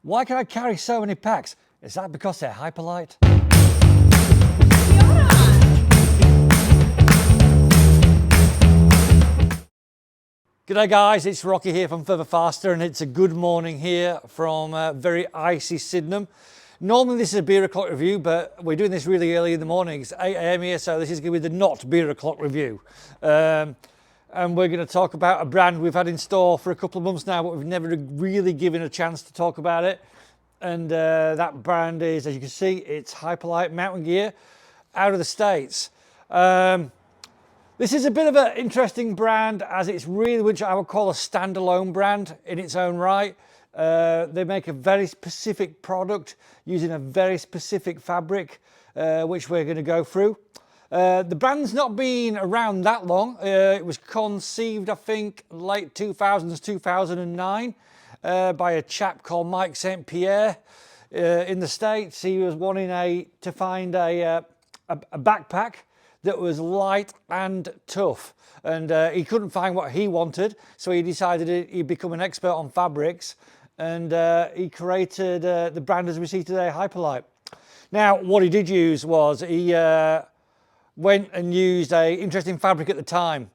Why can I carry so many packs? Is that because they're Hyperlite? G'day guys, it's Rocky here from Further Faster, and it's a good morning here from very icy Sydenham. Normally this is a beer o'clock review, but we're doing this really early in the morning. It's 8 AM here, so this is going to be the not beer o'clock review. And we're going to talk about a brand we've had in store for a couple of months now, but we've never really given a chance to talk about it. And that brand is, as you can see, it's Hyperlite Mountain Gear out of the States. This is a bit of an interesting brand, as it's really, which I would call a standalone brand in its own right. They make a very specific product using a very specific fabric, which we're going to go through. The brand's not been around that long. It was conceived, I think, late 2000s, 2009, by a chap called Mike St. Pierre in the States. He was wanting to find a backpack that was light and tough, and he couldn't find what he wanted, so he decided he'd become an expert on fabrics, and he created the brand as we see today, Hyperlite. Now, what he did use was he went and used an interesting fabric at the time.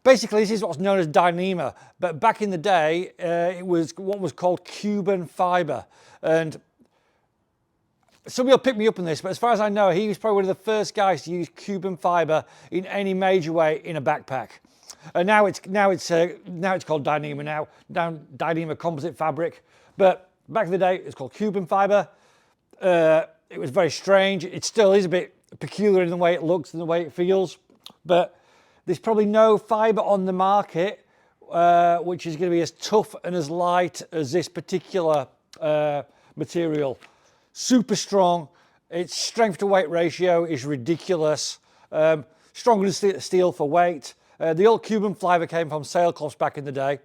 Basically, this is what's known as Dyneema, but back in the day, it was what was called Cuban fiber. And somebody will pick me up on this, but as far as I know, he was probably one of the first guys to use Cuban fiber in any major way in a backpack. And now it's called Dyneema now, Dyneema composite fabric. But back in the day, it's called Cuban fiber. It was very strange. It still is a bit peculiar in the way it looks and the way it feels, but there's probably no fiber on the market which is going to be as tough and as light as this particular material. Super strong. Its strength to weight ratio is ridiculous. Stronger than steel for weight. The old Cuban fiber came from sailcloths back in the day,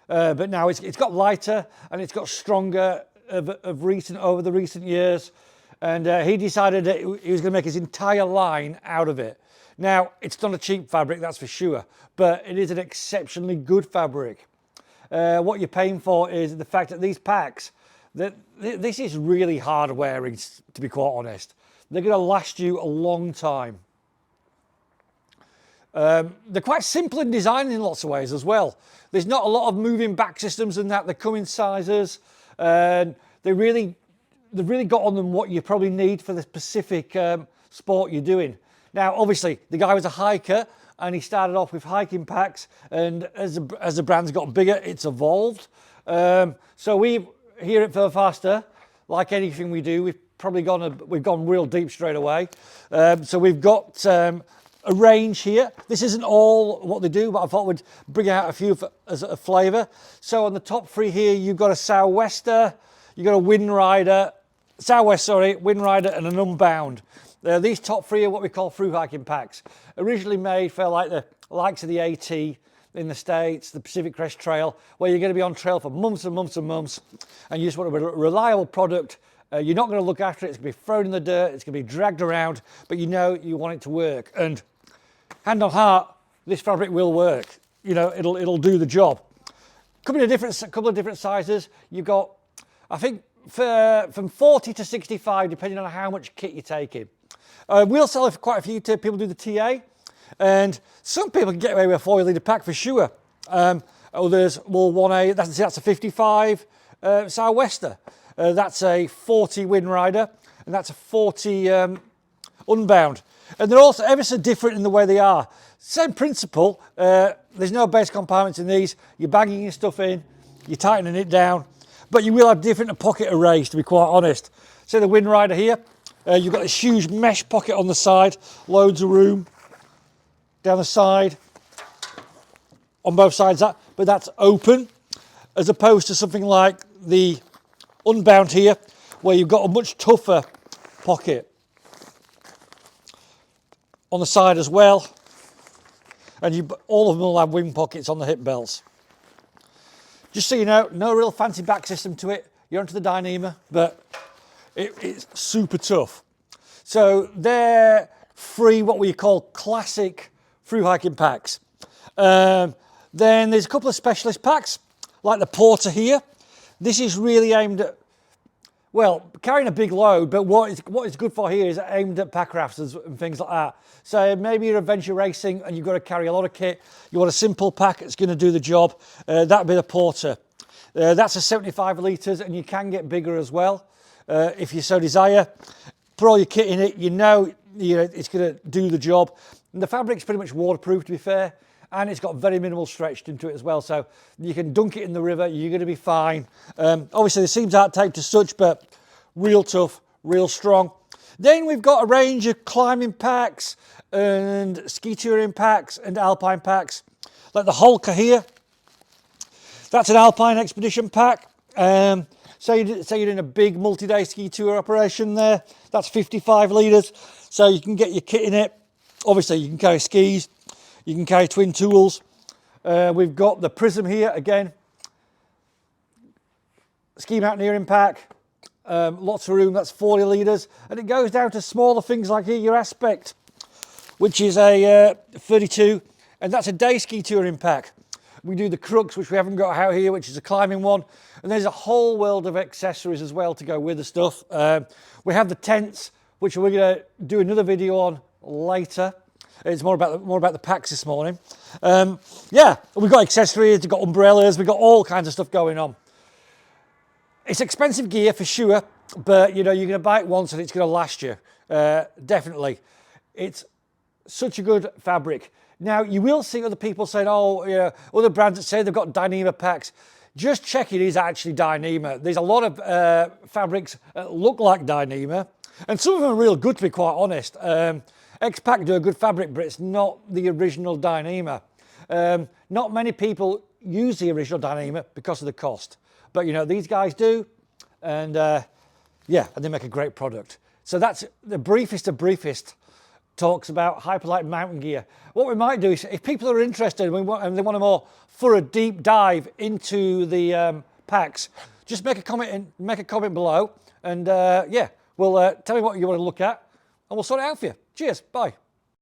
but now it's got lighter and it's got stronger over the recent years. And he decided that he was going to make his entire line out of it. Now, it's not a cheap fabric, that's for sure, but it is an exceptionally good fabric. What you're paying for is the fact that these packs, this is really hard wearing, to be quite honest. They're going to last you a long time. They're quite simple in design in lots of ways as well. There's not a lot of moving back systems and that. They come in sizes, and they've really got on them what you probably need for the specific sport you're doing. Now, obviously, the guy was a hiker, and he started off with hiking packs, and as the brand's got bigger, it's evolved. So we've, here at Further Faster, like anything we do, we've gone real deep straight away. So we've got a range here. This isn't all what they do, but I thought we'd bring out a few as a flavour. So on the top three here, you've got a sou'wester, you've got a wind rider, wind rider, and an unbound. These top three are what we call through hiking packs. Originally made for like the likes of the AT in the States, the Pacific Crest Trail, where you're going to be on trail for months and months and months, and you just want a reliable product. You're not going to look after it. It's going to be thrown in the dirt. It's going to be dragged around, but you know you want it to work. And hand on heart, this fabric will work. You know, it'll do the job. Coming in a couple of different sizes. You've got, I think, from 40 to 65, depending on how much kit you're taking. We'll sell it for quite a few to people who do the TA, and some people can get away with a 4 litre pack for sure. Others will want that's a 55 sou'wester. That's a 40 wind rider, and that's a 40 unbound. And they're also ever so different in the way they are. Same principle. There's no base compartments in these. You're bagging your stuff in, you're tightening it down, but you will have different pocket arrays, to be quite honest. So the wind rider here, you've got this huge mesh pocket on the side, loads of room down the side, on both sides, but that's open, as opposed to something like the unbound here, where you've got a much tougher pocket on the side as well, and all of them will have wing pockets on the hip belts. Just so you know, no real fancy back system to it. You're onto the Dyneema, but it's super tough. So they're three what we call classic through hiking packs. Then there's a couple of specialist packs, like the Porter here. This is really aimed at, well, carrying a big load, but what it's good for here is aimed at pack rafters and things like that. So maybe you're adventure racing and you've got to carry a lot of kit. You want a simple pack that's going to do the job. That'd be the Porter. That's a 75 litres, and you can get bigger as well if you so desire. Put all your kit in it, you know it's going to do the job. And the fabric's pretty much waterproof, to be fair, and it's got very minimal stretch into it as well, so you can dunk it in the river, you're going to be fine. Obviously the seams aren't taped as such, but real tough, real strong. Then we've got a range of climbing packs and ski touring packs and alpine packs, like the Holker here. That's an alpine expedition pack. Say you're doing a big multi-day ski tour operation there, that's 55 litres, so you can get your kit in it. Obviously you can carry skis, you can carry twin tools. We've got the Prism here again, ski mountaineering pack, lots of room, that's 40 litres, and it goes down to smaller things like here, your Aspect, which is a 32, and that's a day ski touring pack. We do the Crux, which we haven't got out here, which is a climbing one. And there's a whole world of accessories as well to go with the stuff. We have the tents, which we're going to do another video on later. It's more about the packs this morning. Yeah, we've got accessories, we've got umbrellas, we've got all kinds of stuff going on. It's expensive gear for sure, but you know, you're going to buy it once and it's going to last you. Definitely. It's such a good fabric. Now, you will see other people saying, oh, you know, other brands that say they've got Dyneema packs. Just check it is actually Dyneema. There's a lot of fabrics that look like Dyneema, and some of them are real good, to be quite honest. X-Pac do a good fabric, but it's not the original Dyneema. Not many people use the original Dyneema because of the cost, but you know, these guys do, and yeah, and they make a great product. So that's the briefest of briefest talks about Hyperlite Mountain Gear. What we might do is, if people are interested and they want a more thorough deep dive into the packs, just make a comment below, and yeah, we'll tell me what you want to look at, and we'll sort it out for you. Cheers, bye.